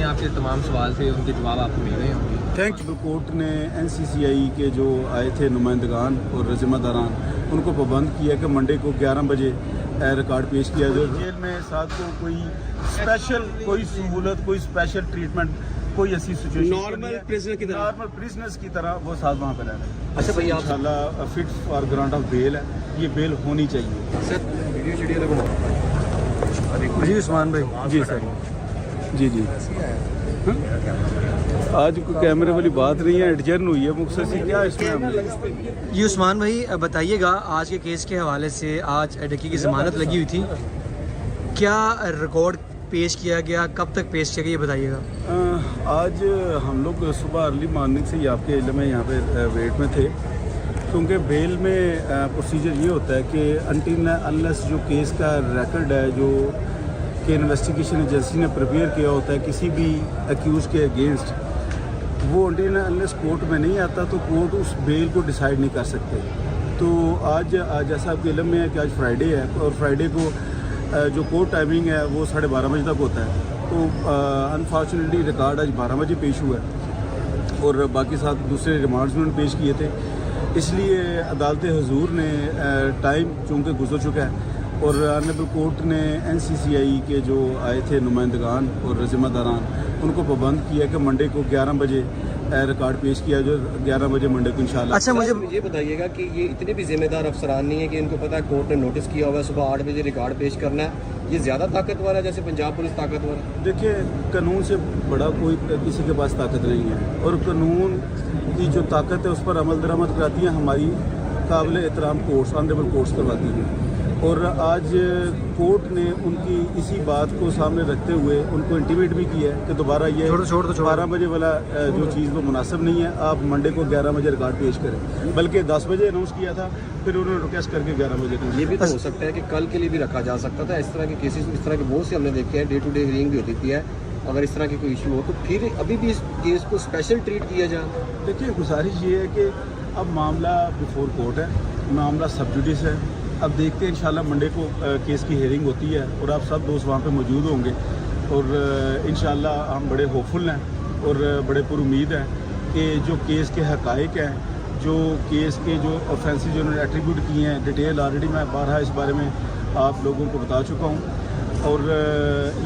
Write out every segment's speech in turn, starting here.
आपके तमाम सवाल थे उनके जवाब आपको मिल रहे होंगे। Thank you. कोर्ट ने NCCI के जो आए थे नुमाइंदगान और ज़िम्मेदारान, उनको पाबंद किया कि मंडे को 11 बजे रिकॉर्ड पेश किया जाए। जेल में साथ को कोई स्पेशल कोई सहूलत, कोई स्पेशल ट्रीटमेंट, कोई ऐसी सिचुएशन नॉर्मल प्रिजनर्स की तरह वो साथ वहाँ पर रह रहे हैं। अच्छा भैया, इंशाल्लाह fit for grant of bail है, ये बेल होनी चाहिए। सर वीडियो जी उस्मान भाई। जी सर। जी जी। आज कोई कैमरे वाली बात नहीं है, एडजर्न हुई है मुख्तसर क्या इसमें। जी उस्मान भाई बताइएगा, आज के केस के हवाले से आज एडकी की ज़मानत लगी हुई थी, क्या रिकॉर्ड पेश किया गया, कब तक पेश किया गया, ये बताइएगा। आज हम लोग सुबह अर्ली मॉर्निंग से ही आपके इल्म में यहाँ पे वेट में थे, क्योंकि बेल में प्रोसीजर ये होता है कि अनटिल अनलेस जो केस का रिकॉर्ड है जो कि इन्वेस्टिगेशन एजेंसी ने प्रिपेयर किया होता है किसी भी अक्यूज के अगेंस्ट, वो अनटिल अनलेस कोर्ट में नहीं आता तो कोर्ट उस बेल को डिसाइड नहीं कर सकते। तो आज जैसा आपके इल्म में है कि आज फ्राइडे है और फ्राइडे को जो कोर्ट टाइमिंग है वो 12:30 बजे तक होता है। तो अनफॉर्चुनेटली रिकॉर्ड आज 12 बजे पेश हुआ है और बाकी साथ दूसरे रिमांड्स उन्होंने पेश किए थे, इसलिए अदालत हुजूर ने टाइम चूँकि गुजर चुका है और ऑनरेबल कोर्ट ने NCCI के जो आए थे नुमाइंदगान और ज़िम्मेदारान, उनको पाबंद किया कि मंडे को 11 बजे रिकॉर्ड पेश किया जो 11 बजे मंडे को इंशाल्लाह। अच्छा मुझे ये बताइएगा कि ये इतने भी जिम्मेदार अफसरान नहीं है कि इनको पता है कोर्ट ने नोटिस किया हुआ है सुबह 8 बजे रिकॉर्ड पेश करना है, ये ज़्यादा ताकतवर है जैसे पंजाब पुलिस ताकतवर है? देखिए, कानून से बड़ा कोई किसी के पास ताकत नहीं है और कानून की जो ताकत है उस पर अमल दरामद कराती है हमारी काबिल एहतराम कोर्ट्स, ऑनरेबल कोर्ट्स करवाती हैं। और आज कोर्ट ने उनकी इसी बात को सामने रखते हुए उनको इंटीमेट भी किया है कि दोबारा ये 12 बजे वाला जो चीज़ वो मुनासिब नहीं है, आप मंडे को 11 बजे रिकॉर्ड पेश करें। बल्कि 10 बजे अनाउंस किया था, फिर उन्होंने रिक्वेस्ट करके 11 बजे। ये भी तो हो सकता है कि कल के लिए भी रखा जा सकता था। इस तरह के केसेस, इस तरह के बहुत से हमने देखे हैं, डे टू डे हियरिंग भी होती है। अगर इस तरह की कोई इशू हो तो फिर अभी भी इस केस को स्पेशल ट्रीट किया जाए। देखिए, गुजारिश ये है कि अब मामला बिफोर कोर्ट है, मामला सब जुडिस है। अब देखते हैं इंशाल्लाह मंडे को केस की हियरिंग होती है और आप सब दोस्त वहाँ पे मौजूद होंगे और इंशाल्लाह हम बड़े होपफुल हैं और बड़े पुरुमीद हैं कि जो केस के हक़ाइक़ हैं, जो केस के जो ऑफेंसेस जो उन्होंने एट्रीब्यूट किए हैं, डिटेल ऑलरेडी मैं बारहा इस बारे में आप लोगों को बता चुका हूँ और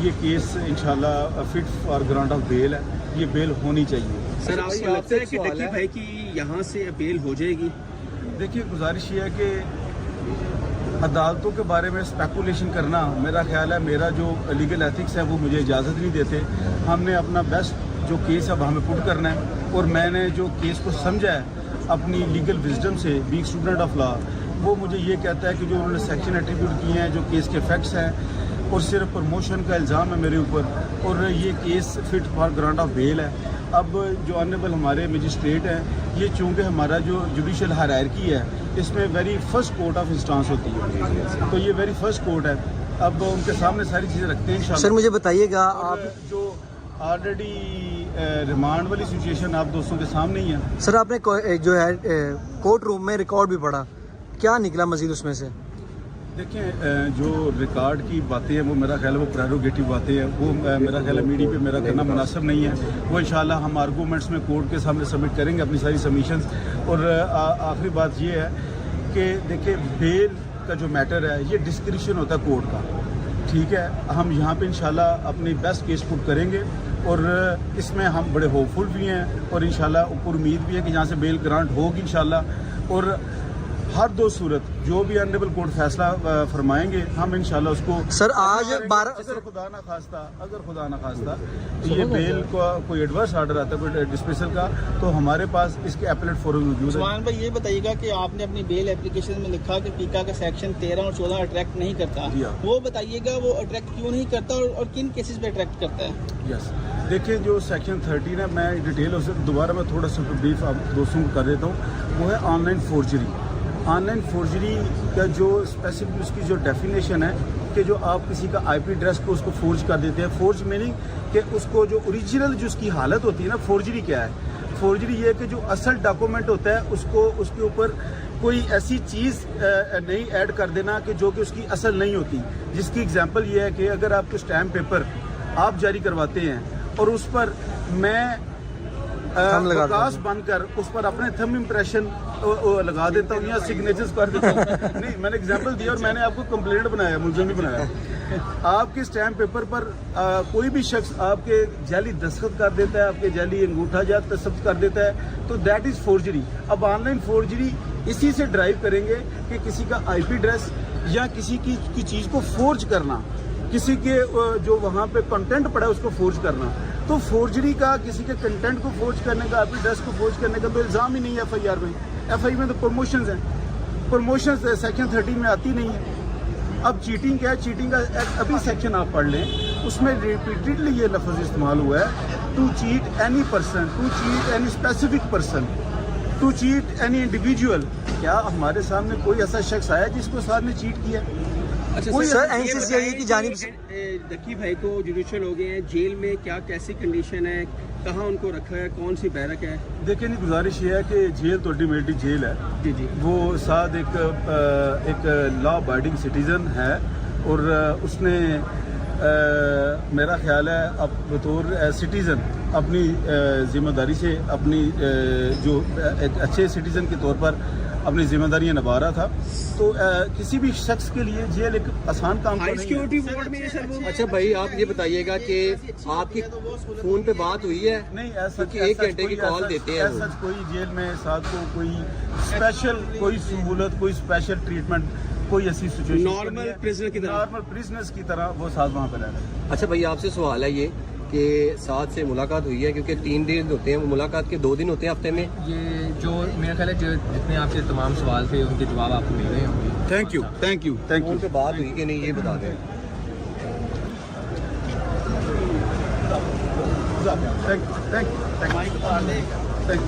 ये केस इंशाल्लाह fit for grant of bail है, ये बेल होनी चाहिए। सर आपको लगता है कि डक्की भाई की यहाँ से बेल हो जाएगी? देखिए, गुजारिश ये है कि अदालतों के बारे में स्पेकुलेशन करना, मेरा ख्याल है मेरा जो लीगल एथिक्स है वो मुझे इजाज़त नहीं देते। हमने अपना बेस्ट जो केस अब हमें पुट करना है और मैंने जो केस को समझा है अपनी लीगल विजडम से, बीइंग स्टूडेंट ऑफ लॉ, वो मुझे ये कहता है कि जो उन्होंने सेक्शन एट्रीब्यूट किए हैं, जो केस के फैक्ट्स हैं और सिर्फ प्रमोशन का इल्ज़ाम है मेरे ऊपर और ये case fit for grant of bail है। अब जो ऑनरेबल हमारे मजिस्ट्रेट हैं, ये चूँकि हमारा जो जुडिशल हायरार्की है इसमें very first court of instance होती है, तो ये वेरी फर्स्ट कोर्ट है। अब उनके सामने सारी चीज़ें रखते हैं इंशाल्लाह। सर मुझे बताइएगा, आप जो ऑलरेडी रिमांड वाली सिचुएशन आप दोस्तों के सामने ही है। सर आपने जो है कोर्ट रूम में रिकॉर्ड भी पढ़ा, क्या निकला मजीद उसमें से? देखिए, जो रिकॉर्ड की बातें हैं वो मेरा ख्याल है वो प्रेरोगेटिव बातें हैं, वो मेरा ख्याल है मीडिया पे मेरा करना मुनासिब नहीं है। वो इंशाल्लाह हम आर्गूमेंट्स में कोर्ट के सामने सबमिट करेंगे अपनी सारी सबमिशंस। और आखिरी बात ये है कि देखिए, बेल का जो मैटर है ये डिस्क्रिप्शन होता है कोर्ट का, ठीक है। हम यहाँ पे इंशाल्लाह अपनी बेस्ट केस पुट करेंगे और इसमें हम बड़े होपफुल भी हैं और इंशाल्लाह ऊपर उम्मीद भी है कि यहाँ से बेल ग्रांट होगी इंशाल्लाह। और हर दो सूरत जो भी ऑनरेबल कोर्ट फैसला फरमाएंगे हम इंशाल्लाह उसको। सर आज 12 अगर खुदा ना खास्ता ये बेल का कोई एडवर्स ऑर्डर आता है, कोई डिस्मिसल का, तो हमारे पास इसके एपलेट फॉरम मौजूद है। उस्मान भाई ये बताइएगा कि आपने अपनी बेल एप्लीकेशन में लिखा कि पीका का सेक्शन 13 और 14 अट्रैक्ट नहीं करता, वो बताइएगा वो अट्रैक्ट क्यों नहीं करता और किन केसेस पे अट्रैक्ट करता है? यस, देखिए, जो सेक्शन 13 है, मैं डिटेल उसे दोबारा मैं थोड़ा सा ब्रीफ आप दोस्तों को कर देता हूँ। वो है ऑनलाइन फोर्जरी। ऑनलाइन फोर्जरी का जो स्पेसिफिक उसकी जो डेफिनेशन है कि जो आप किसी का IP एड्रेस को उसको फोर्ज कर देते हैं। फोर्ज मीनिंग कि उसको जो ओरिजिनल जो उसकी हालत होती है ना, फोर्जरी क्या है? फोर्जरी ये है कि जो असल डॉक्यूमेंट होता है उसको उसके ऊपर कोई ऐसी चीज़ नहीं ऐड कर देना कि जो कि उसकी असल नहीं होती। जिसकी एग्जांपल ये है कि अगर आपको स्टैम्प पेपर आप जारी करवाते हैं और उस पर मैं थंब लगा देता प्रकाश बनकर उस पर अपने थंब इम्प्रेशन लगा देता हूँ या सिग्नेचर्स कर देता हूँ। नहीं, मैंने एग्जांपल दिया और मैंने आपको कंप्लेंट बनाया, मुझे नहीं बनाया। आपके स्टैम्प पेपर पर कोई भी शख्स आपके जाली दस्तखत कर देता है, आपके जाली अंगूठा जात दस्तखत कर देता है, तो दैट इज़ फोर्जरी। अब ऑनलाइन फोर्जरी इसी से ड्राइव करेंगे कि किसी का आईपी एड्रेस या किसी की चीज़ को फोर्ज करना, किसी के जो वहाँ पे कंटेंट पड़ा है उसको फोर्ज करना। तो फोर्जरी का, किसी के कंटेंट को फोर्ज करने का, आईपी एड्रेस को फोर्ज करने का तो इल्ज़ाम ही नहीं है एफआईआर में। एफआईआर में तो प्रमोशंस हैं, प्रमोशंस सेक्शन 13 में आती नहीं है। अब चीटिंग क्या है, चीटिंग का अभी सेक्शन आप पढ़ लें, उसमें रिपीटेडली ये लफ्ज़ इस्तेमाल हुआ है, to cheat any person, to cheat any specific person, to cheat any individual. क्या हमारे सामने कोई ऐसा शख्स आया जिसको साथ ने चीट किया? अच्छा सर, एनसीसीआई की जानिब से दकी भाई को जुडिशियल हो गए हैं, जेल में क्या कैसी कंडीशन है, कहाँ उनको रखा है, कौन सी बैरक है? देखिए, नहीं, गुजारिश ये है कि जेल तो अल्टीमेटली जेल है। जी जी। वो साथ एक लॉ अबाइडिंग सिटीज़न है और उसने मेरा ख्याल है अब बतौर सिटीज़न अपनी ज़िम्मेदारी से अपनी जो एक अच्छे सिटीज़न के तौर पर अपनी जिम्मेदारियां निभा रहा था। तो किसी भी शख्स के लिए जेल एक आसान काम तो हाई नहीं सिक्योरिटी है। वार्ड में है सर वो। अच्छा भाई, आप ये बताइएगा कि आपकी फोन पे बात हुई है? नहीं, ऐसा क्योंकि 1 घंटे की कॉल देते हैं ऐसा कोई जेल में साथ को कोई स्पेशल कोई सहूलत, कोई स्पेशल ट्रीटमेंट, कोई ऐसी सिचुएशन नॉर्मल प्रिजनर की तरह, नॉर्मल प्रिजनर्स की तरह वो साथ वहाँ पर रह रहे हैं। अच्छा भाई, आपसे सवाल है ये कि साथ से मुलाकात हुई है, क्योंकि 3 दिन होते हैं, वो मुलाकात के 2 दिन होते हैं हफ्ते में। ये जो मेरा ख्याल है जितने आपसे तमाम सवाल थे उनके जवाब आपको मिल रहे होंगे। Thank you, thank you, thank phone you. पे बात हुई कि नहीं, ये बता दें। Thank you, thank you, thank you, thank you.